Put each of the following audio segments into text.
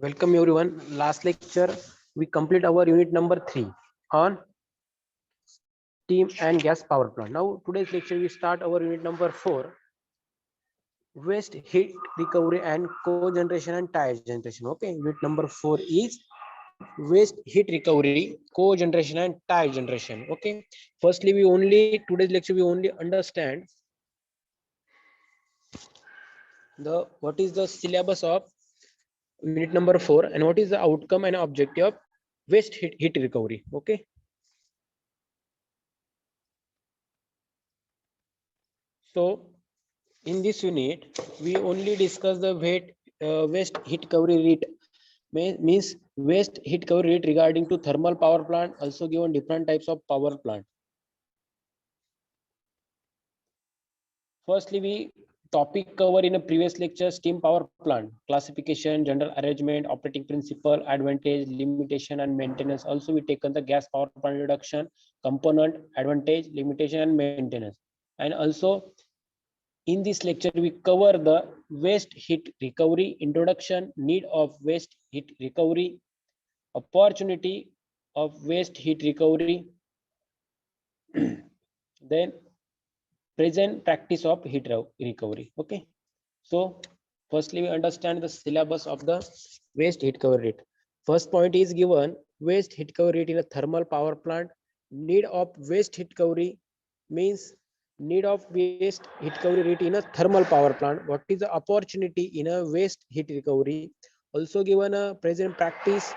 Welcome everyone. Last lecture we complete our unit number 3 on steam and gas power plant. Now today's lecture we start our unit number 4, waste heat recovery and cogeneration and tire generation. Okay, unit number 4 is waste heat recovery, cogeneration and tire generation. Okay, firstly we only today's lecture we only understand the what is the syllabus of unit number 4 and what is the outcome and objective of waste heat recovery. Okay. So in this unit, we only discuss the waste heat recovery rate, means waste heat recovery rate regarding to thermal power plant, also given different types of power plant. Firstly, we topic cover in a previous lecture steam power plant, classification, general arrangement, operating principle, advantage, limitation and maintenance. Also we taken the gas power plant reduction, component, advantage, limitation and maintenance. And also in this lecture, we cover the waste heat recovery, introduction, need of waste heat recovery, opportunity of waste heat recovery, then present practice of heat recovery. Okay. So firstly, we understand the syllabus of the waste heat recovery rate. First point is given waste heat recovery rate in a thermal power plant. Need of waste heat recovery means need of waste heat recovery rate in a thermal power plant. What is the opportunity in a waste heat recovery? Also given a present practice.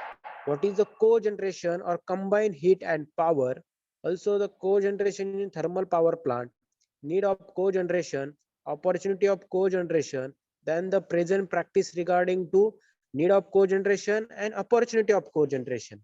What is the cogeneration or combined heat and power? Also the cogeneration in thermal power plant. Need of cogeneration, opportunity of cogeneration, then the present practice regarding to need of cogeneration and opportunity of cogeneration.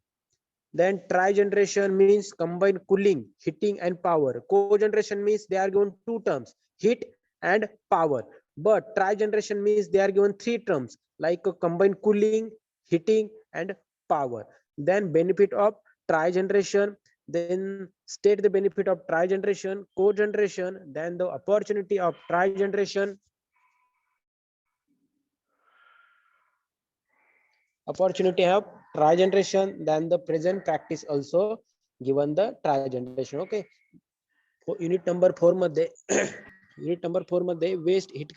Then trigeneration means combined cooling, heating and power. Cogeneration means they are given two terms, heat and power. But trigeneration means they are given three terms like a combined cooling, heating and power. Then benefit of trigeneration, then state the benefit of trigeneration, cogeneration, then the opportunity of trigeneration, opportunity of trigeneration, then the present practice also given the trigeneration. Okay. Unit number 4 मध्ये unit number 4 मध्ये waste heat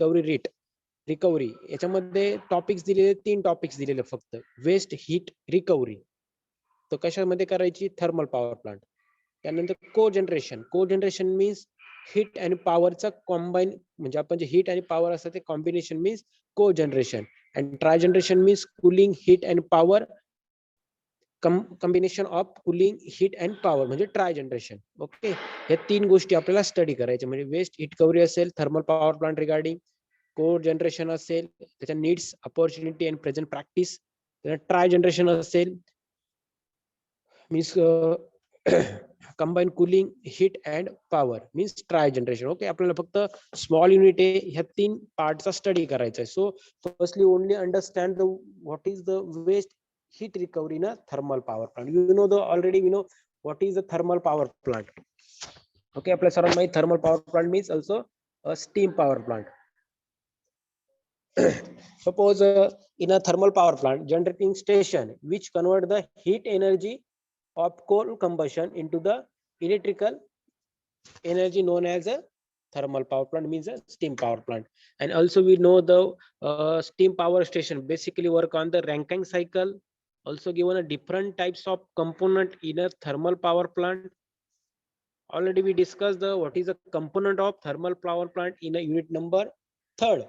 recovery याच्यामध्ये topics दिलेले 3 topics दिलेले फक्त waste heat recovery तो कशामध्ये करायची thermal power plant त्यानंतर कोजनरेशन मीन्स हिट आणि पॉवरचा कॉम्बाईन म्हणजे आपण जे हिट आणि पॉवर असतं ते combination means cogeneration and trigeneration means cooling heat and power combination of cooling heat and power म्हणजे ट्राय जनरेशन. ओके, या 3 गोष्टी आपल्याला स्टडी करायच्या म्हणजे वेस्ट हिट रिकव्हरी असेल thermal power plant regarding, cogeneration असेल त्याच्या needs, opportunity and present practice, try generation असेल means combine cooling heat and power means try generation. Okay, आपल्याला फक्त स्मॉल युनिट आहे ह्या 3 पार्टचा स्टडी करायचा आहे. So firstly only understand the what is the waste heat recovery in a thermal power plant. You know the already we know what is the thermal power plant. Okay, आपल्या सर्वांना माहित thermal power plant means also a steam power plant. Suppose in a thermal power plant generating station which convert the heat energy of coal combustion into the electrical energy known as a thermal power plant means a steam power plant. And also we know the steam power station basically work on the Rankine cycle. Also given a different types of component in a thermal power plant. Already we discussed the what is a component of thermal power plant in a unit number 3rd.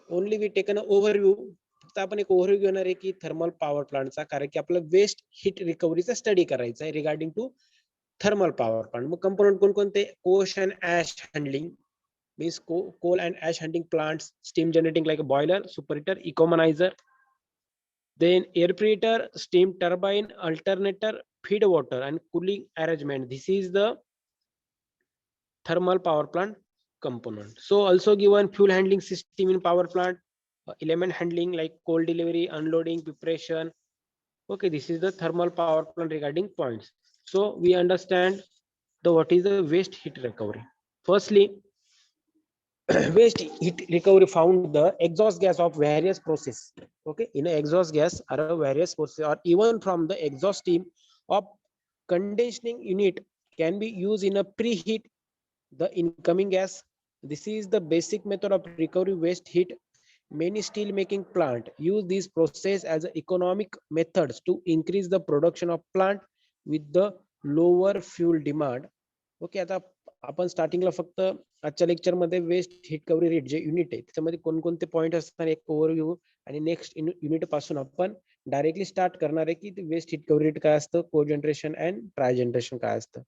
Only we taken an overview. फक्त आपण एक overview घेणार आहे की thermal power प्लांटचा, कारण की आपल्याला waste hit रिकव्हरीचा study करायचा आहे regarding to thermal power plant. मग कंपोनेंट कोणकोणते? Coal and ash handling means coal and ash handling plants, steam generating like a boiler, superheater, economiser, then air preheater, steam turbine, alternator, feed water and cooling arrangement. This is the thermal power plant component. So also given fuel handling system in power plant, element handling like coal delivery, unloading, preparation. Okay, this is the thermal power plant regarding points. So we understand the what is the waste heat recovery. Firstly, waste heat recovery found the exhaust gas of various process. Okay, in exhaust gas are various process, or even from the exhaust steam of conditioning unit can be used in a preheat the incoming gas. This is the basic method of recovery waste heat. Many steel making plant use this process as economic methods to increase the production of plant with the lower fuel demand. Okay, आता आपण स्टार्टिंगला फक्त आजच्या lecture मध्ये waste hit कव्हरी rate जे unit आहे त्याच्यामध्ये कोणकोणते पॉईंट असतात एक ओव्हरव्ह्यू, आणि नेक्स्ट युनिट पासून आपण डायरेक्टली स्टार्ट करणार आहे की वेस्ट हिट कव्हरी रेट काय असतं, को जनरेशन अँड ट्राय जनरेशन काय असतं.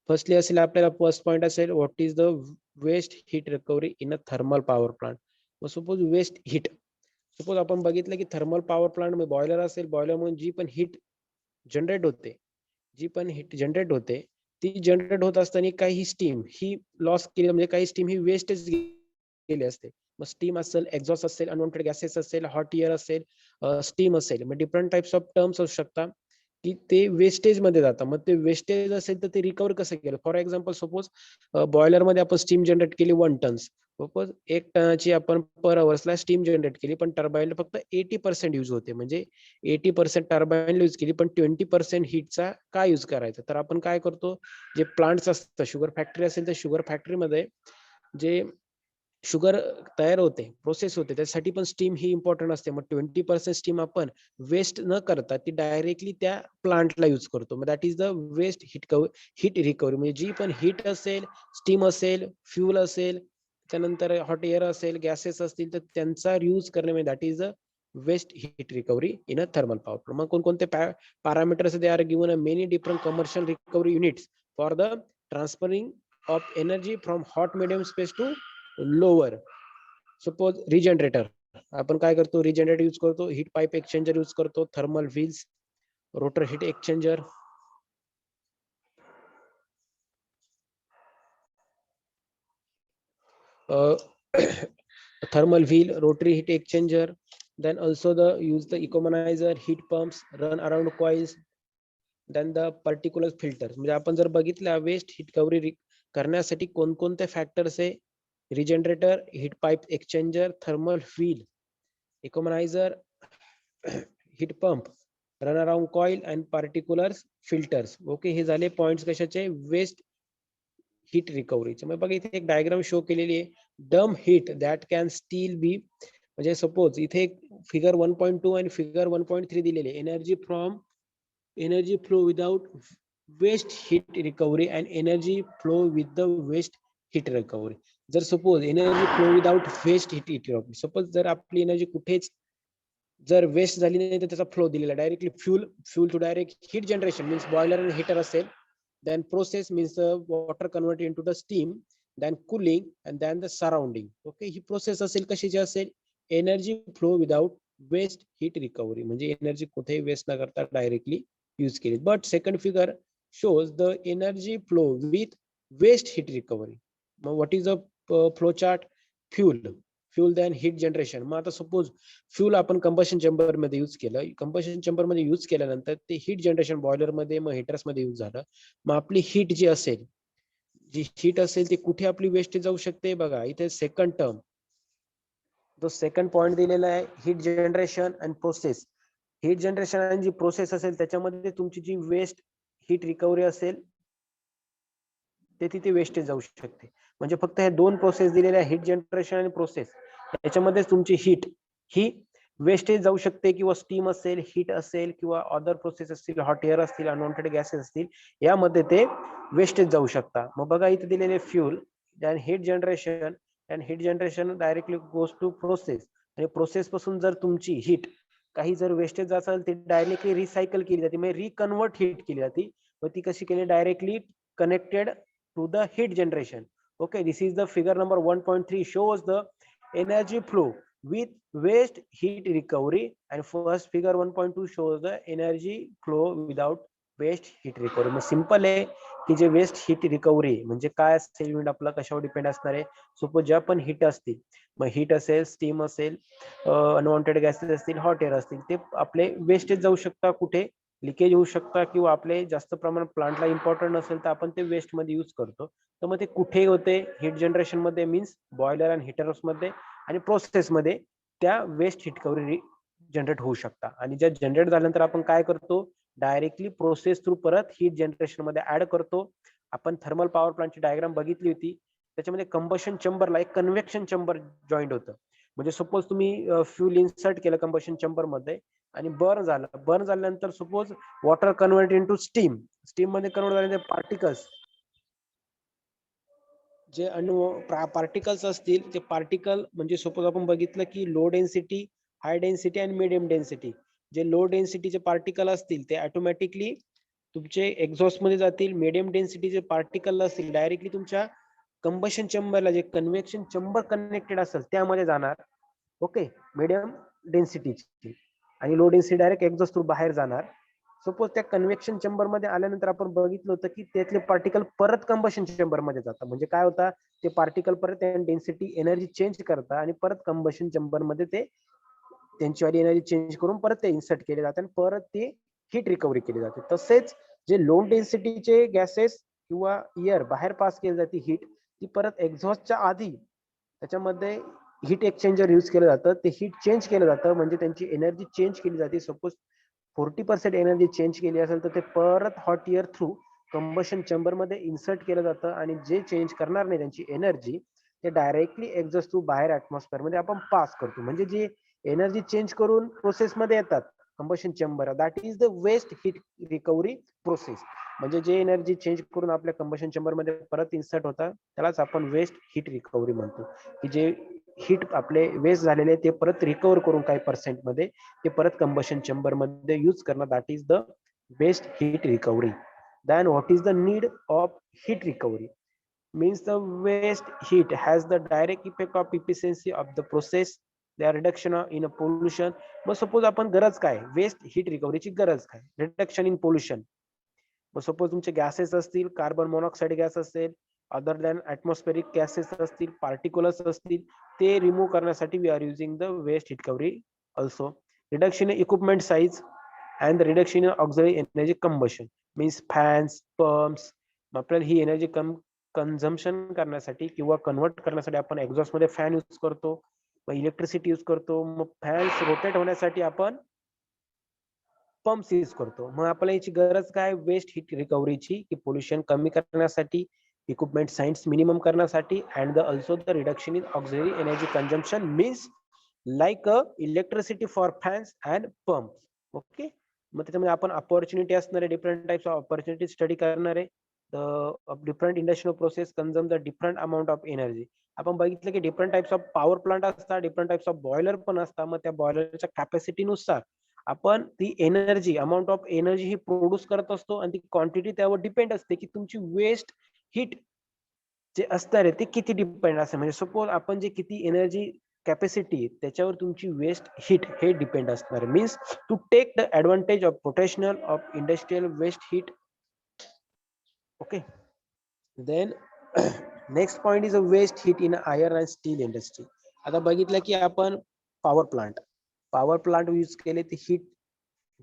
फर्स्टली असेल आपल्याला फर्स्ट पॉईंट असेल what is the waste heat recovery in a thermal power plant. Suppose waste heat, suppose आपण बघितलं की थर्मल पॉवर प्लांट मध्ये बॉयलर असेल, बॉयलर म्हणून जी पण हिट जनरेट होते, जी पण हिट जनरेट होते ती जनरेट होत असताना काही स्टीम ही लॉस केली, म्हणजे काही स्टीम ही वेस्टच गेली असते. मग स्टीम असेल, एक्झॉस्ट असेल, अनवॉन्टेड गॅसेस असेल, हॉट एअर असेल, स्टीम असेल, मग डिफरंट टाइप्स ऑफ टर्म्स असू शकतात की ते वेस्टेज मध्ये जातात. मग ते वेस्टेज असेल तर ते रिकवर कसं केलं. फॉर एक्झाम्पल सपोज बॉयलर मध्ये आपण स्टीम जनरेट केली 1 टन्स, सपोज 1 टनाची आपण पर अवर्सला स्टीम जनरेट केली, पण टर्बाईनला फक्त 80% यूज होते, म्हणजे 80% टर्बाईन यूज केली, पण 20% हीटचा काय यूज करायचा. तर आपण काय करतो, जे प्लांट्स असतात, शुगर फॅक्टरी असेल तर शुगर फॅक्टरीमध्ये जे शुगर तयार होते, प्रोसेस होते, त्यासाठी पण स्टीम ही इम्पॉर्टंट असते. मग 20% स्टीम आपण वेस्ट न करता ती डायरेक्टली त्या प्लांटला यूज करतो. मग that is the waste heat recovery. म्हणजे जी पण हिट असेल, स्टीम असेल, फ्यूल असेल, त्यानंतर हॉट एअर असेल, गॅसेस असतील, तर त्यांचा यूज करणे म्हणजे that is the waste heat recovery in a thermal power plant. मग कोणकोणते parameters they are given a many different commercial recovery units for the transferring of energy from hot medium space to lower. Suppose regenerator, आपण काय करतो, regenerator use करतो, heat pipe exchanger use करतो, thermal wheels, rotor heat exchanger, thermal wheel, rotary heat exchanger, then also the use the economizer, heat pumps, run around coils, then the particular filters. म्हणजे आपण जर बघितलं waste hit कव्हरी करण्यासाठी कोणकोणते factors आहे, regenerator, heat pipe exchanger, thermal wheel, economizer, heat pump, run around coil and particular filters. Okay, हे झाले points कशाचे, वेस्ट हीट रिकव्हरीचे. मग बघा इथे एक डायग्राम शो केलेली आहे, dump heat that can still be, म्हणजे सपोज इथे फिगर 1.2 आणि फिगर 1.3 दिलेले, energy flow without waste heat recovery and energy flow with the waste heat recovery. जर suppose energy flow without waste heat recovery, suppose जर आपली energy कुठेच जर waste झाली नाही तर त्याचा फ्लो दिलेला directly fuel to direct heat generation means boiler आणि हीटर असेल, then process means the water converted into the steam, then cooling, and then the surrounding. Okay, ही प्रोसेस असेल कशाची असेल, energy flow without waste heat recovery, म्हणजे energy कुठेही waste न करता डायरेक्टली यूज केली. But second figure shows the energy flow with waste heat recovery. मग what is the flow chart, fuel then heat generation. मग आता सपोज फ्यूल आपण combustion chamber मध्ये यूज केलं, कंबशन चेंबर मध्ये यूज केल्यानंतर ते हीट जनरेशन बॉयलर मध्ये मग हिटर्स मध्ये यूज झालं. मग आपली हीट जी असेल, जी हीट असेल ती कुठे आपली वेस्ट जाऊ शकते, बघा इथे सेकंड टर्म, जो सेकंड पॉइंट दिलेला आहे, heat generation and process. Heat generation आणि जी प्रोसेस असेल त्याच्यामध्ये तुमची जी वेस्ट हीट रिकव्हरी असेल ते तिथे वेस्टेज जाऊ शकते. म्हणजे फक्त हे दोन प्रोसेस दिलेल्या हीट जनरेशन आणि प्रोसेस, याच्यामध्ये तुमची हीट ही वेस्टेज जाऊ शकते, किंवा स्टीम असेल, हीट असेल, किंवा अदर प्रोसेस असतील, हॉट एअर असतील, अनवॉन्टेड गॅसेस असतील, यामध्ये ते वेस्टेज जाऊ शकतात. मग बघा इथे दिलेले फ्यूल आणि heat generation directly goes to process, आणि प्रोसेस पासून जर तुमची हीट काही जर वेस्टेज असेल ती डायरेक्टली रिसायकल केली जाते, म्हणजे रिकन्वर्ट हीट केली जाते. मग ती कशी केली, directly connected to the heat generation. Okay, this is the figure number 1.3 shows the energy flow with waste heat recovery, and first figure 1.2 shows the energy flow without waste heat recovery. मग simple आहे की जे waste heat recovery म्हणजे काय असेल, unit आपला कशावर depend असणार आहे. सपोज ज्या पण हीट असतील, मग हीट असेल, स्टीम असेल, अनवॉन्टेड गॅसेस असतील, हॉट एअर असतील, ते आपले वेस्टेज जाऊ शकतात कुठे, लिकेज होऊ शकता किंवा आपले जास्त प्रमाणात प्लांटला इम्पॉर्टंट नसेल तर आपण ते वेस्ट मध्ये यूज करतो. तर मग ते कुठे होते, हीट जनरेशन मध्ये मीन्स बॉयलर आणि हिटर्स मध्ये आणि प्रोसेस मध्ये त्या वेस्ट हीट रिकव्हरी जनरेट होऊ शकता. आणि ज्या जनरेट झाल्यानंतर आपण काय करतो, डायरेक्टली प्रोसेस थ्रू परत हीट जनरेशन मध्ये ऍड करतो. आपण थर्मल पॉवर प्लांटची डायग्राम बघितली होती, त्याच्यामध्ये कंबशन चेंबरला एक कन्व्हेक्शन चेंबर जॉईंट होतं. म्हणजे सपोज तुम्ही फ्यूल इन्सर्ट केलं कंबशन चेंबर मध्ये आणि बर्न झाल्यानंतर suppose water convert into steam, steam मध्ये कन्वर्ट झाल्यानंतर पार्टिकल्स, जे पार्टिकल्स असतील ते पार्टिकल म्हणजे सपोज आपण बघितलं की लो डेन्सिटी, हाय डेन्सिटी आणि मिडियम डेन्सिटी. जे लो डेन्सिटीचे पार्टिकल असतील ते ऑटोमॅटिकली तुमचे एक्झॉस्ट मध्ये जातील. मिडियम डेन्सिटीचे पार्टिकल असतील डायरेक्टली तुमच्या कंबशन चेंबरला, जे कन्व्हेक्शन चेंबर कनेक्टेड असेल त्यामध्ये जाणार. ओके, मिडियम डेन्सिटीची. आणि low density direct exhaust through बाहेर जाणार. सपोज त्या कन्व्हेक्शन चेंबर मध्ये आल्यानंतर आपण बघितलं होतं की त्यातले पार्टिकल परत कंबशन चेंबर मध्ये जातात. म्हणजे काय होता, ते पार्टिकल परत डेन्सिटी एनर्जी चेंज करतात आणि परत कंबशन चेंबर मध्ये ते त्यांची वाली एनर्जी चेंज करून परत ते इन्सर्ट केले जाते आणि परत ते हीट रिकव्हरी केली जाते. तसेच जे लो डेन्सिटीचे गॅसेस किंवा एअर बाहेर पास केली जाते हीट, ती परत एक्झॉस्टच्या आधी त्याच्यामध्ये हीट एक्सचेंजर यूज केलं जातं. ते हीट चेंज केलं जातं म्हणजे त्यांची एनर्जी चेंज केली जाते. सपोज 40% एनर्जी चेंज केली असेल तर ते परत hot air through combustion chamber मध्ये इन्सर्ट केलं जातं आणि जे चेंज करणार नाही त्यांची एनर्जी, ते डायरेक्टली एक्झॉस्ट थ्रू बाहेर ऍटमॉस्फिअर मध्ये आपण पास करतो. म्हणजे जे एनर्जी चेंज करून प्रोसेस मध्ये येतात combustion chamber, that is the waste heat recovery process. म्हणजे जे एनर्जी चेंज करून आपल्या कंबशन चेंबर मध्ये परत इन्सर्ट होतात त्यालाच आपण वेस्ट हीट रिकव्हरी म्हणतो. की जे हीट आपले वेस्ट झालेले ते परत रिकव्हर करून काही पर्सेंट मध्ये ते परत कंबशन चेंबर मध्ये यूज करणं, that is the waste heat recovery. Then what is the need of heat recovery? means the waste heat has the direct effect of efficiency of the process, their reduction in a pollution. मग suppose आपण गरज काय, waste heat रिकव्हरीची गरज काय, reduction in pollution. मग suppose तुमचे gases असतील, कार्बन मोनॉक्साईड गॅस असेल, अदर दॅन ॲटमॉस्फेरिक गॅसेस असतील, पार्टिक्युलर्स असतील, ते रिमूव्ह करण्यासाठी we are using the waste heat recovery also. Reduction in equipment size and reduction in auxiliary energy combustion means fans, pumps. आपल्याला ही energy consumption करण्यासाठी किंवा convert करण्यासाठी आपण एक्झॉस्ट मध्ये फॅन यूज करतो, मग इलेक्ट्रिसिटी यूज करतो. मग फॅन्स रोटेट होण्यासाठी आपण पंप्स यूज करतो. मग आपल्याला याची गरज काय, वेस्ट हीट रिकव्हरीची, की पोल्युशन कमी करण्यासाठी, इक्विपमेंट सायन्स मिनिमम करण्यासाठी, and the also the reduction in auxiliary energy consumption means like electricity for fans and pump. Okay, मग त्याच्यामध्ये आपण अपॉर्च्युनिटी असणारे different types of opportunity study करणार आहे. Different industrial process consume the different amount of energy. आपण बघितलं की different types of power plant असतात, डिफरंट टाइप्स ऑफ बॉयलर पण असतात. मग त्या बॉयलरच्या कॅपॅसिटीनुसार आपण ती energy, amount of energy he produce करत असतो आणि ती क्वांटिटी त्यावर डिपेंड असते की तुमची वेस्ट हीट जे असणार आहे ते किती डिपेंड असते. म्हणजे सपोज आपण जे किती एनर्जी कॅपॅसिटी त्याच्यावर तुमची वेस्ट हीट हे डिपेंड असणार. Means to take the advantage of potential of industrial waste heat. Okay, then next point is a waste heat in iron and steel industry. आता बघितलं की आपण पॉवर प्लांट यूज केले ते हीट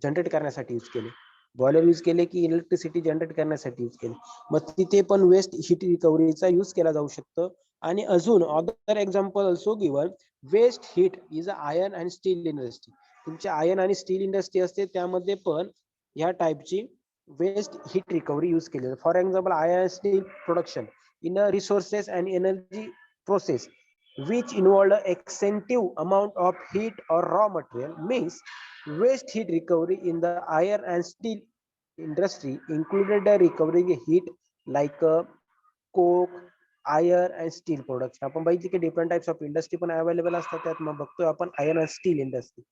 जनरेट करण्यासाठी use केले, boiler use केले की इलेक्ट्रिसिटी जनरेट करण्यासाठी यूज केले. मग तिथे पण वेस्ट हीट रिकव्हरीचा यूज केला जाऊ शकतो. आणि अजून other example also given, waste heat is a iron and steel industry. तुमची आयर्न आणि स्टील इंडस्ट्री असते त्यामध्ये पण ह्या टाईपची वेस्ट हीट रिकव्हरी यूज केली जाते. For example iron steel production in a resources and energy process which involved an extensive amount of heat or raw material. Means waste heat recovery in the iron and steel industry included the recovering heat like coke, iron and steel products. आपण बघितले की different types of industry पण available असतात. त्यात मग बघतोय आपण iron and steel industry.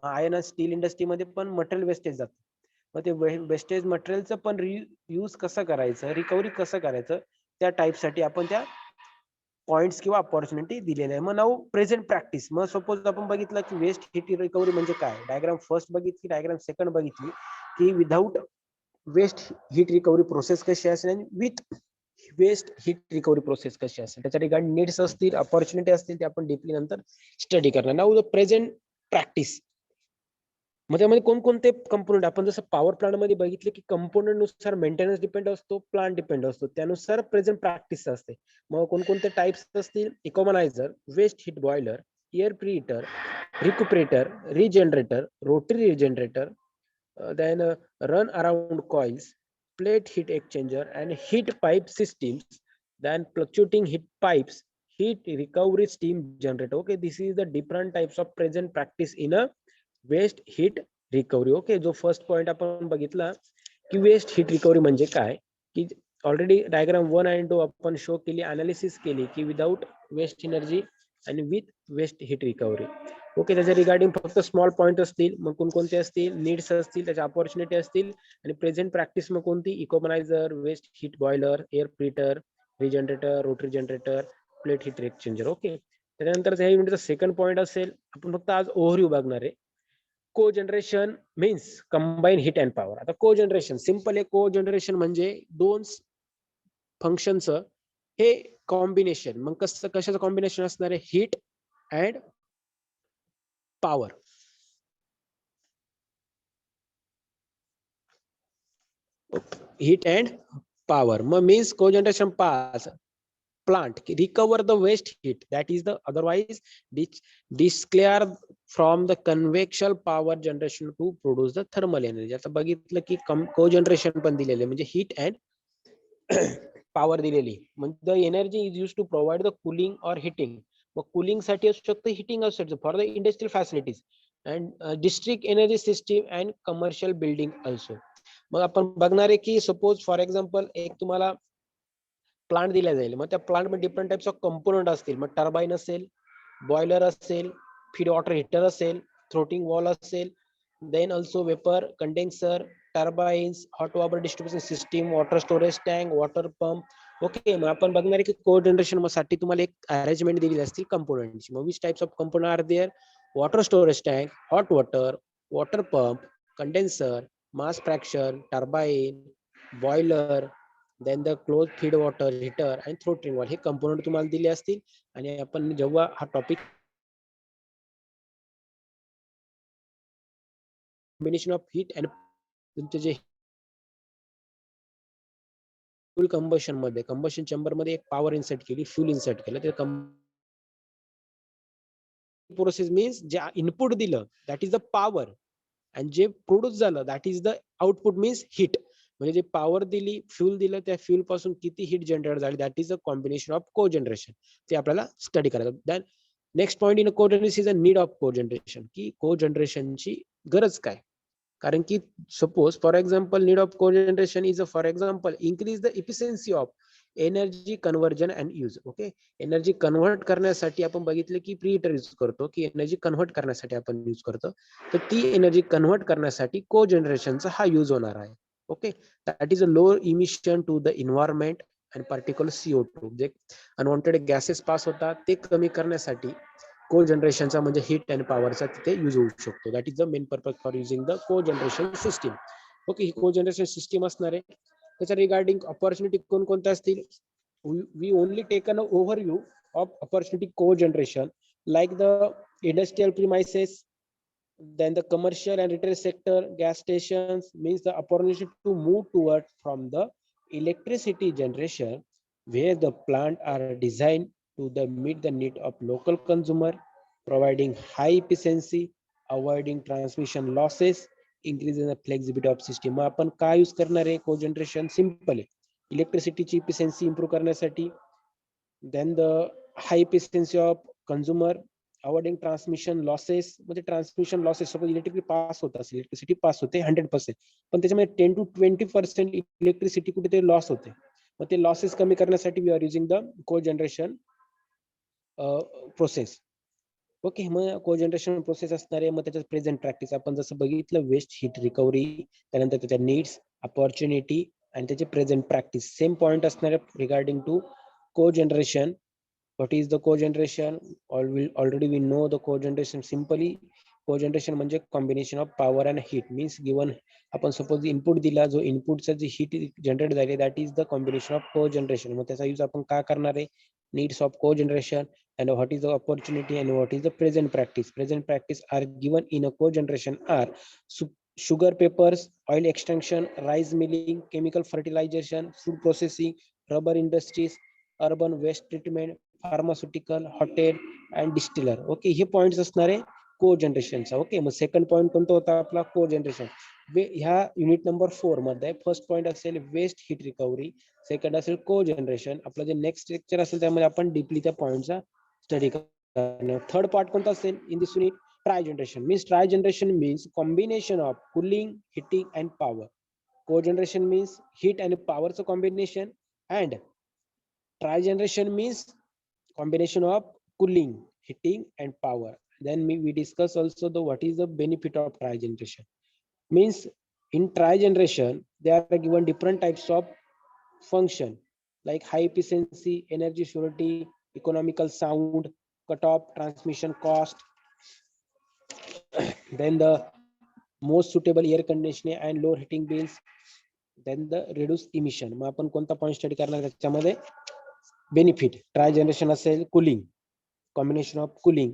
Iron and steel इंडस्ट्रीमध्ये पण मटेरियल वेस्टेज जातं. मग ते वेस्टेज मटेरियलचं पण यूज कसं करायचं, रिकव्हरी कसं करायचं, त्या टाईपसाठी आपण त्या पॉइंट्स किंवा अपॉर्च्युनिटी दिलेले आहे. मग नाऊ प्रेझेंट प्रॅक्टिस. मग सपोज आपण बघितलं की वेस्ट हीट रिकव्हरी म्हणजे काय, डायग्राम फर्स्ट बघितली, डायग्राम सेकंड बघितली की without waste heat recovery process कशी असेल आणि with waste heat recovery process कशी असेल, त्याच्या रिगार्डिंग नीड्स असतील, अपॉर्च्युनिटी असतील, ते आपण डीपली नंतर स्टडी करणार. Now the present practice. मग त्यामध्ये कोणकोणते कंपोनंट आपण जसं पॉवर प्लांट मध्ये बघितले की कंपोनंट नुसार मेंटेनन्स डिपेंड असतो, प्लांट डिपेंड असतो, त्यानुसार प्रेझेंट प्रॅक्टिस असते. मग कोणकोणते टाइप्स असतील? Economizer, waste heat boiler, air preheater, recuperator, regenerator, rotary regenerator, then run around coils, plate heat exchanger and heat pipe systems, then fluctuating heat pipes, heat recovery steam generator. Okay, this is the different types of present practice in a waste heat recovery. Okay, जो first point आपण बघितला की waste heat recovery म्हणजे काय, की already diagram 1 आणि 2 आपण show केली, अनालिसिस केली की विदाउट वेस्ट एनर्जी आणि with waste heat recovery. Okay, त्याच्या रिगार्डिंग फक्त स्मॉल पॉईंट असतील. मग कोणकोणते असतील? नीड्स असतील, त्याच्या ऑपॉर्च्युनिटी असतील आणि प्रेझेंट प्रॅक्टिस मग कोणती? Economizer, waste heat boiler, air preheater, regenerator, rotary generator, plate heat exchanger. Okay, त्याच्यानंतर ह्या युनिटचा सेकंड पॉईंट असेल, आपण फक्त आज ओव्हरव्ह्यू बघणार आहे. को generation means combine hit and power. आता को जनरेशन सिंपल आहे. को जनरेशन म्हणजे दोन फंक्शनचं हे कॉम्बिनेशन. मग कसं कशाचं कॉम्बिनेशन असणार आहे? Hit and power. Heat and power means cogeneration pass plant recover the waste heat that is the otherwise disclear from the convection power generation to produce the thermal energy. आता बघितलं की cogeneration पण दिलेले म्हणजे heat and power दिलेली. म्हणजे the energy is used to provide the cooling or heating. मग cooling साठी असू शकतं, heating असू शकतं for the industrial facilities and district energy system and commercial building also. मग आपण बघणार आहे की सपोज फॉर एक्झाम्पल एक तुम्हाला प्लांट दिला जाईल. मग त्या प्लांट मध्ये डिफरंट टाइप्स ऑफ कंपोनंट असतील. मग टर्बाईन असेल, बॉयलर असेल, फीड वॉटर हीटर असेल, थ्रोटिंग वॉल असेल, then also vapour condenser, turbines, hot water distribution system, water storage tank, water pump. Okay, मग आपण बघणार आहे की को जनरेशन साठी तुम्हाला एक अरेंजमेंट दिलेली असतील कंपोनंटची. मग which types of component are there? Water storage tank, hot water, water pump, condenser, mass fraction, turbine, boiler, then the closed feed water heater and throttling wall. हे कंपोनंट तुम्हाला दिले असतील. आणि आपण जेव्हा हा topic combination of heat and तुमचे जे फ्यूल कंबशन मध्ये कंबशन चेंबर मध्ये एक पॉवर इन्सर्ट केली, फ्यूल इन्सर्ट केलं, ते प्रोसेस मीन्स जे इनपुट दिलं दॅट इज द पॉवर आणि जे प्रोड्यूस झालं that is the output means heat. म्हणजे जे पॉवर दिली, फ्यूल दिलं, त्या फ्यूल पासून किती हीट जनरेट झाली that is a combination of cogeneration. ते आपल्याला स्टडी करायचं. Then next point in cogeneration is a need of cogeneration, की को जनरेशनची गरज काय. कारण की suppose for example need of cogeneration is for example increase the efficiency of energy conversion and use. Okay, energy convert करण्यासाठी आपण बघितलं की प्रीहीटर यूज करतो, की एनर्जी कन्व्हर्ट करण्यासाठी आपण यूज करतो. तर ती एनर्जी कन्व्हर्ट करण्यासाठी को जनरेशनचा हा यूज होणार आहे. Okay, that is a low emission to the environment and particular CO2. जे अनवॉन्टेड गॅसेस पास होतात ते कमी करण्यासाठी को जनरेशनचा म्हणजे हीट अँड पॉवरचा तिथे यूज होऊ शकतो. That is the main purpose for using the को जनरेशन सिस्टीम. ओके, ही को जनरेशन सिस्टीम असणार आहे. त्याच्या रिगार्डिंग ऑपॉर्च्युनिटी कोणकोणत्या असतील? We only taken a overview of opportunity co generation like the industrial premises, then the commercial and retail sector, gas stations means the opportunity to move toward from the electricity generation where the plant are designed to the meet the need of local consumer, providing high efficiency, avoiding transmission losses, increasing the flexibility of system. आपण काय use करणार आहे को generation? Simple आहे, इलेक्ट्रिसिटीची efficiency improve करण्यासाठी, then the high efficiency of consumer, avoiding transmission losses. म्हणजे transmission losses, suppose electricity pass होत असेल, इलेक्ट्रिसिटी पास होते 100%, पण त्याच्यामध्ये 10 to 20% इलेक्ट्रिसिटी कुठेतरी लॉस होते. मग ते लॉसेस कमी करण्यासाठी वी आर युझिंग द को जनरेशन प्रोसेस. ओके, मग को जनरेशन प्रोसेस असणार आहे. मग त्याच्यात प्रेझेंट प्रॅक्टिस आपण जसं बघितलं, वेस्ट हीट रिकव्हरी, त्यानंतर त्याच्या नीड्स, अपॉर्च्युनिटी आणि त्याचे प्रेझेंट प्रॅक्टिस. सेम पॉइंट असणार आहे regarding to co-generation. What is the co-generation? Already we know the co-generation. Simply co-generation म्हणजे combination of power and heat. Means given आपण सपोज इनपुट दिला, जो इनपुटचा जी हीट जनरेट झाली that is the combination of को generation. मग त्याचा use आपण काय करणार आहे? needs of cogeneration, and what is the opportunity and what is the present practice. Present practice are given in a cogeneration are sugar papers, oil extraction, rice milling, chemical fertilization, food processing, rubber industries, urban waste treatment, pharmaceutical, hotel and distiller. Okay, हे points असणार आहे कोजनरेशनचा. Okay, मग second point कोणता होता आपला cogeneration. ह्या unit number 4 मध्ये first point असेल वेस्ट हीट रिकव्हरी, सेकंड असेल कोजनरेशन. आपलं जे नेक्स्ट लेक्चर असेल त्यामध्ये आपण डीपली त्या पॉइंटचा स्टडी करणार. थर्ड पार्ट कोणता असेल in this unit, trigeneration means trigeneration means combination of cooling, heating and power. Cogeneration means heat and power combination, and trigeneration means combination of cooling, heating and power. Then we discuss also the what is the benefit of trigeneration. Means in trigeneration there are given different types of function like high efficiency, energy surety, economical sound, cut off transmission cost, then the most suitable air conditioning and low heating bills, then the reduce emission. मग आपण कोणता point study करणार त्याच्यामध्ये benefit. Tri generation असेल cooling, combination of cooling,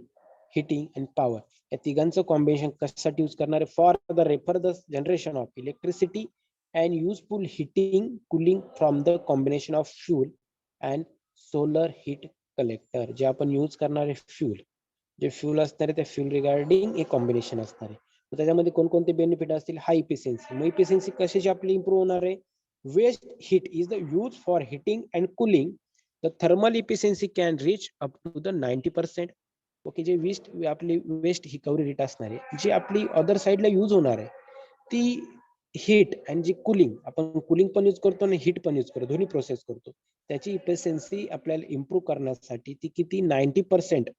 heating and power, या तिघांचं कॉम्बिनेशन कशासाठी यूज करणार आहे, for the refer the generation of electricity and useful heating cooling from the combination of fuel and solar heat collector. जे आपण use करणार आहे फ्यूल, जे फ्यूल असणार आहे त्या फ्यूल रिगार्डिंग एक कॉम्बिनेशन असणार आहे. त्याच्यामध्ये कोणकोणते बेनिफिट असतील, हाय इफिशियन्सी. मग इफिशियन्सी कशाची आपली इम्प्रूव्ह होणार आहे, waste heat is the use for heating and cooling, the thermal efficiency can reach up to the 90%. Okay, जे वेस्ट आपली वेस्ट रिकव्हरी रेट असणार आहे, जी आपली अदर साइडला यूज होणार आहे ती हीट आणि जी कूलिंग, आपण कूलिंग पण यूज करतो आणि हीट पण यूज करतो, दोन्ही प्रोसेस करतो, त्याची इफिशियन्सी आपल्याला इम्प्रूव्ह करण्यासाठी ती किती 90%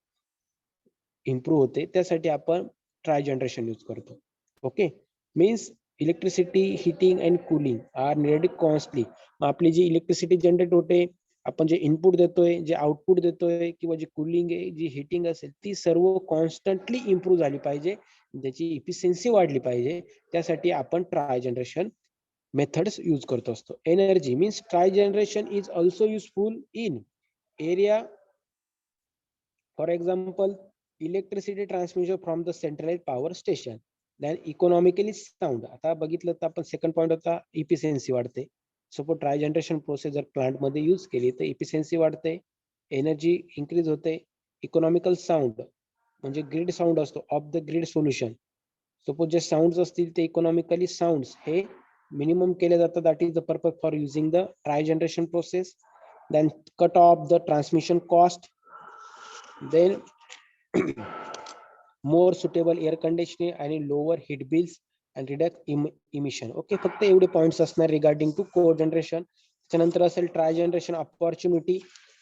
इम्प्रूव्ह होते. त्यासाठी आपण ट्राय जनरेशन यूज करतो. Okay, means electricity, heating and cooling are needed constantly. आपली जी इलेक्ट्रिसिटी जनरेट होते, आपण जे इनपुट देतोय, जे आउटपुट देतोय, किंवा जी कूलिंग आहे, जी हिटिंग असेल, ती सर्व कॉन्स्टंटली इम्प्रूव्ह झाली पाहिजे, त्याची इफिशियन्सी वाढली पाहिजे. त्यासाठी आपण ट्राय जनरेशन मेथड्स यूज करत असतो. Energy means try generation is also useful in area, for example electricity transmission from the centralise power station. Then economically sound. आता बघितलं तर आपण सेकंड पॉइंट होता इफिशियन्सी वाढते. सपोज ट्राय जनरेशन प्रोसेस जर plant मध्ये यूज केली तर इफिशियन्सी वाढते, एनर्जी इन्क्रीज होते. इकॉनॉमिकल साऊंड म्हणजे ग्रीड साऊंड असतो, off the grid solution. Suppose जे साऊंड असतील ते इकॉनॉमिकली साऊंड हे मिनिमम केले जातात. That is the purpose for using the tri generation process. Then cut off the transmission cost, then more suitable air conditioning and lower heat bills and reduce emission. Okay, फक्त एवढे points असणार regarding to को generation. त्यानंतर असेल try generation opportunity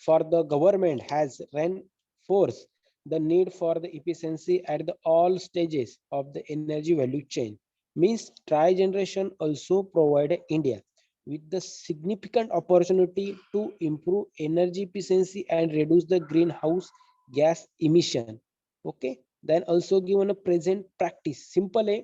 for the government has reinforced the need for the efficiency at the all stages of the energy value chain. Means try generation also provided India with the significant opportunity to improve energy efficiency and reduce the greenhouse gas emission. Okay, then also given a present practice. Simple आहे.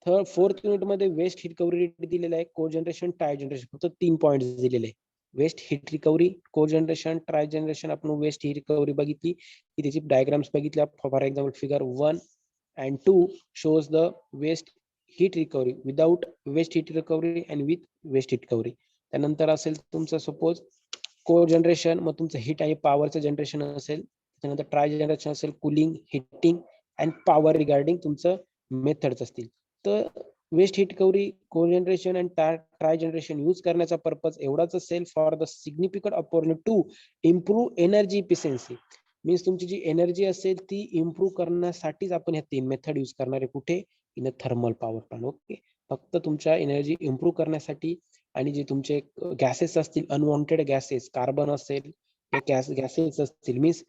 Third fourth unit मध्ये waste heat recovery rate दिलेला आहे, को generation, tri generation, फक्त 3 points दिलेले आहे. Waste heat recovery, को generation, tri generation. आपण वेस्ट हीट रिकव्हरी बघितली की त्याची डायग्राम्स बघितल्या. For example figure 1 and 2 shows the waste heat recovery without waste heat recovery and with waste heat recovery. त्यानंतर असेल तुमचं सपोज को जनरेशन, मग तुमचं हीट आणि पॉवरचं जनरेशन असेल. त्यानंतर ट्राय जनरेशन असेल cooling, heating and power regarding तुमचं मेथड्स असतील. तर वेस्ट हीट रिकव्हरी, को generation and try generation use करण्याचा पर्पज एवढाच असेल, for the significant opportunity to improve energy efficiency. Means तुमची जी एनर्जी असेल ती इम्प्रूव्ह करण्यासाठीच आपण ह्या 3 मेथड यूज करणार आहे. कुठे, in a thermal power plant. Okay, फक्त तुमच्या एनर्जी इम्प्रूव्ह करण्यासाठी आणि जे तुमचे गॅसेस असतील, अनवॉन्टेड गॅसेस, कार्बन असेल, गॅसेस असतील, मीन्स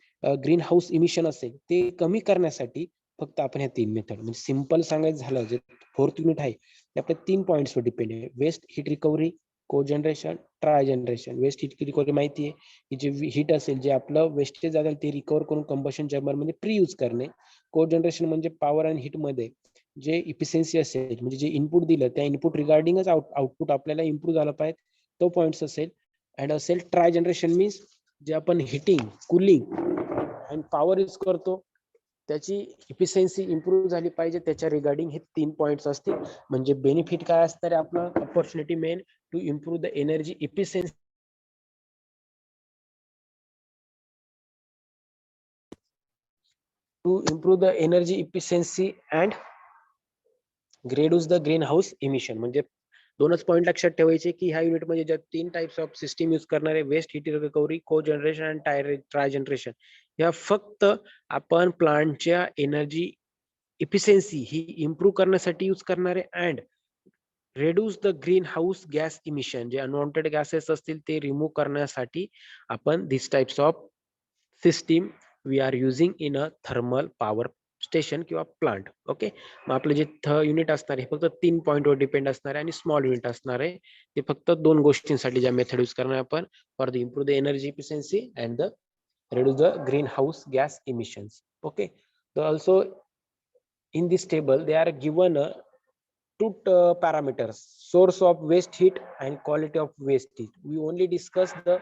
ग्रीन हाऊस इमिशन असेल, ते कमी करण्यासाठी फक्त आपण ह्या 3 मेथड. म्हणजे सिंपल सांगायचं झालं, जे फोर्थ युनिट आहे ते आपल्या 3 पॉइंट्सवर डिपेंड आहे. वेस्ट हीट रिकव्हरी, को generation, tri generation. Waste heat recovery माहिती आहे की जे हीट असेल, जे आपलं वेस्टेज जाईल ते रिकव्हर करून कंबशन चेंबर मध्ये प्री यूज करणे. को जनरेशन म्हणजे पॉवर अँड हीट मध्ये जे इफिशियन्सी असेल, म्हणजे जे इनपुट दिलं त्या इनपुट रिगार्डिंगच आउटपुट आपल्याला इम्प्रूव्ह झालं पाहिजे, तो पॉइंट्स असेल. अँड असेल ट्राय जनरेशन मीन्स जे आपण heating, cooling and power use करतो त्याची इफिशियन्सी इम्प्रूव्ह झाली पाहिजे, त्याच्या रिगार्डिंग हे 3 पॉइंट्स असतील. म्हणजे बेनिफिट काय असणार आहे आपलं, opportunity main to improve the energy efficiency, to improve the energy efficiency and reduce the greenhouse emission. म्हणजे दोनच पॉईंट लक्षात ठेवायचे की ह्या युनिट मध्ये ज्या 3 टाइप्स ऑफ सिस्टीम यूज करणारे, वेस्ट हीट रिकव्हरी, को जनरेशन अँड ट्राय जनरेशन, या फक्त आपण प्लांटच्या एनर्जी इफिशियन्सी ही इम्प्रूव्ह करण्यासाठी यूज करणारे and reduce the greenhouse gas emission, जे अनवॉन्टेड गॅसेस असतील ते रिमूव्ह करण्यासाठी आपण this types of system we are using in a thermal power station किंवा प्लांट. ओके, मग आपलं जे युनिट असणार आहे फक्त 3 पॉईंटवर डिपेंड असणार आहे आणि स्मॉल युनिट असणार आहे, ते फक्त 2 गोष्टींसाठी ज्या मेथड यूज करणार आपण, for the improve the energy efficiency and the reduce the greenhouse gas emissions. Okay, so also in this table they are given two parameters: source of waste heat and quality of waste heat. We only discuss the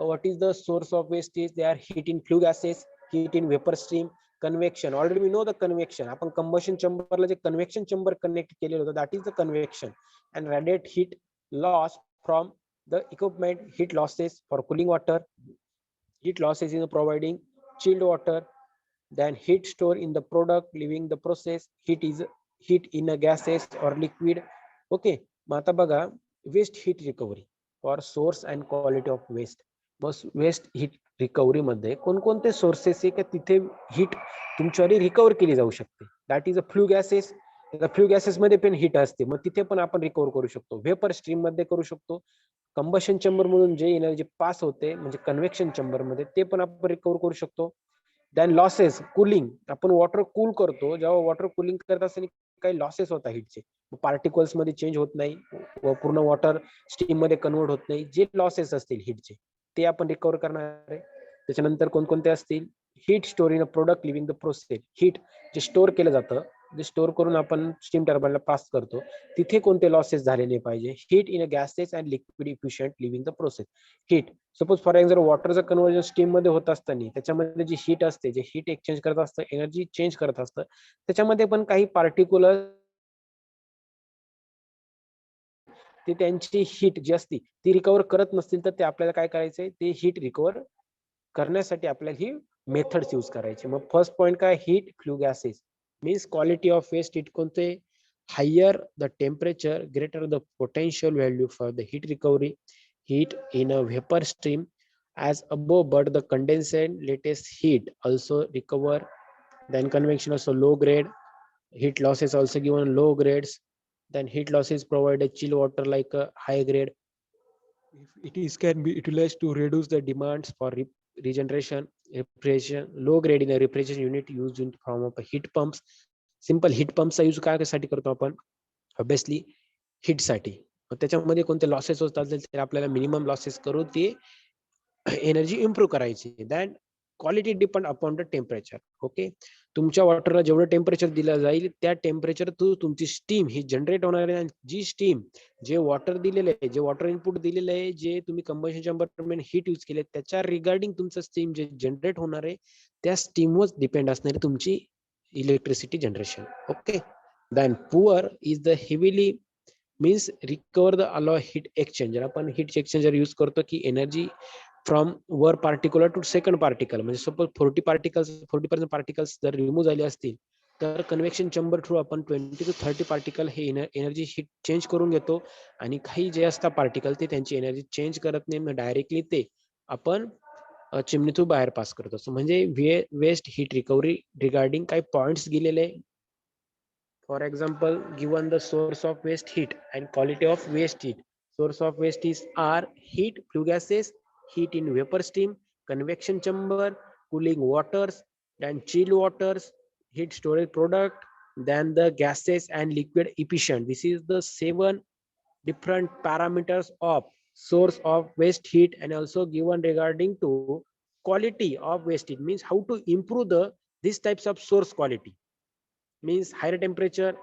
what is the source of waste heat. They are heat in flue gases, heat in vapor stream, convection. Already we know the convection. आपण combustion chamber ला जे convection chamber connect केलेलं होतं, that is the convection. And radiate heat loss from the equipment, heat losses for cooling water, heat losses in providing chilled water, then heat store in the product leaving the process, heat in a gases or liquid. Okay, मग आता बघा, waste heat recovery for source and quality of waste. बस waste heat recovery मध्ये कोणकोणते sources आहे की तिथे heat तुमच्यावर रिकव्हर केली जाऊ शकते. That is a flu gases. Flu gases मध्ये पण हीट असते, मग तिथे पण आपण रिकव्हर करू शकतो. वेपर स्ट्रीम मध्ये करू शकतो. कंबशन चेंबर मधून जे एनर्जी पास होते म्हणजे कन्व्हेक्शन चेंबर मध्ये, ते पण आपण रिकव्हर करू शकतो. देन लॉसेस, कूलिंग, आपण वॉटर कूल करतो, जेव्हा वॉटर कूलिंग करत असताना काही लॉसेस होतात हीटचे, पार्टिकल्स मध्ये चेंज होत नाही व पूर्ण वॉटर स्टीम मध्ये कन्वर्ट होत नाही, जे लॉसेस असतील हीटचे ते आपण रिकव्हर करणार आहे. त्याच्यानंतर कोणकोणते असतील, heat store in a product living the process. Heat जे स्टोर केलं जातं, जे स्टोर करून आपण स्टीम टर्बाईनला पास करतो, तिथे कोणते लॉसेस झाले नाही पाहिजे. Heat in a gases and liquid efficient leaving the process. Heat suppose for example वॉटरचं कन्वर्जन स्टीम मध्ये होत असताना त्याच्यामध्ये जी हीट असते, जे हीट एक्सचेंज करत असतं, एनर्जी चेंज करत असतं, त्याच्यामध्ये पण काही पार्टिक्युलर ती त्यांची हीट जी असती ती रिकव्हर करत नसतील तर ते आपल्याला काय करायचंय, ते हीट रिकव्हर करण्यासाठी आपल्याला ही मेथड्स यूज करायचे. मग फर्स्ट पॉइंट काय, heat flue gases means quality of waste heat. कोणते, higher the temperature greater the potential value for the heat recovery, heat in a vapor stream as above, but the condensate latest heat also recover. Then convection also low grade, heat losses also given low grades. Then heat losses provide a chill water like a high grade. If it is can be utilized to reduce the demands for regeneration, refrigeration. Low grade in a refrigeration unit used in form of heat pumps. Simple heat pumps चा use काय करतो आपण, obviously hit साठी. त्याच्यामध्ये कोणते losses होत असतील तर आपल्याला मिनिमम लॉसेस करून ती एनर्जी इम्प्रूव्ह करायची. Than quality depend upon the temperature. Okay, तुमच्या वॉटरला जेवढं टेम्परेचर दिलं जाईल त्या टेम्परेचर तुमची स्टीम ही जनरेट होणार आहे. जी स्टीम, जे वॉटर दिलेलं आहे, जे वॉटर इनपुट दिलेलं आहे, जे तुम्ही कंबशन चेंबर हीट यूज केले, त्याच्या रिगार्डिंग तुमचं स्टीम जे जनरेट होणार आहे त्या स्टीमवर डिपेंड असणार आहे तुमची electricity generation. Okay, then poor is the heavily means recover the allow heat exchanger. आपण heat exchanger यूज करतो की एनर्जी फ्रॉम वर पार्टिकल टू सेकंड पार्टिकल. म्हणजे सपोज 40% पार्टिकल्स जर रिमूव्ह झाले असतील तर कन्व्हेक्शन चेंबर थ्रू आपण 20 to 30 पार्टिकल हे एनर्जी हीट चेंज करून घेतो, आणि काही जे असतात पार्टिकल ते त्यांची एनर्जी चेंज करत नाही, डायरेक्टली ते आपण चिमणी थ्रू बाहेर पास करतो. म्हणजे वेस्ट हीट रिकव्हरी रिगार्डिंग काही पॉइंट्स दिलेले. For example, given the source of waste heat and quality of waste heat. Source of waste is are heat, flue gases, heat in vapor stream, convection chamber, cooling waters, then chill waters, heat storage product, then the gases and liquid efficient. This is the 7 different parameters of source of waste heat, and also given regarding to quality of waste heat, means how to improve the these types of source quality. Means higher temperature,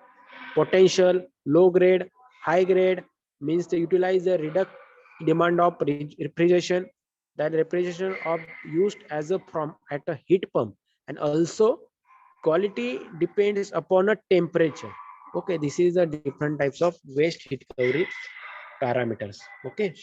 potential, low grade, high grade, means to utilize the reduct demand of refrigeration, that refrigeration of used as a from at a heat pump, and also quality depends upon a temperature. Okay, this is the different types of waste heat recovery parameters. Okay,